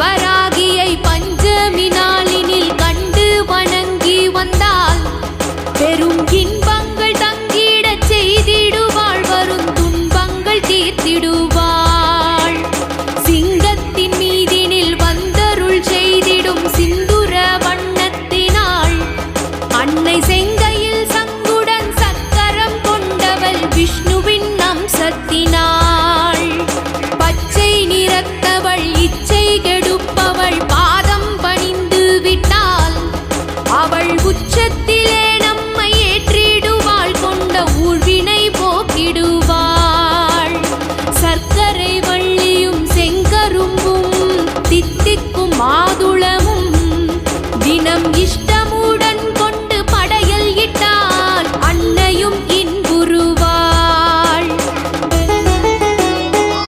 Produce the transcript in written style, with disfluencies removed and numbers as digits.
வராகியை பஞ்சமி நாளினில் கண்டு வணங்கி வந்தால் பெரும் இன்பங்கள் தங்கிடச் செய்திடுவாள், வரும் துன்பங்கள் தீர்த்திடுவாள். சிங்கத்தின் மீதினில் வந்தருள் செய்திடும் சிந்துர வண்ணத்தினாள் அன்னை செங்கையில் சங்குடன் சக்கரம் கொண்டவள் விஷ்ணுவின் அம்சத்தினாள். பச்சை நிறத்தவள் இச்சை கெடுப்பவள், பாதம் பணிந்து விட்டால் அவள் உச்சத்திலே நம்மை ஏற்றிடுவாள், கொண்ட ஊழ்வினை போக்கிடுவாள். சர்க்கரை வள்ளி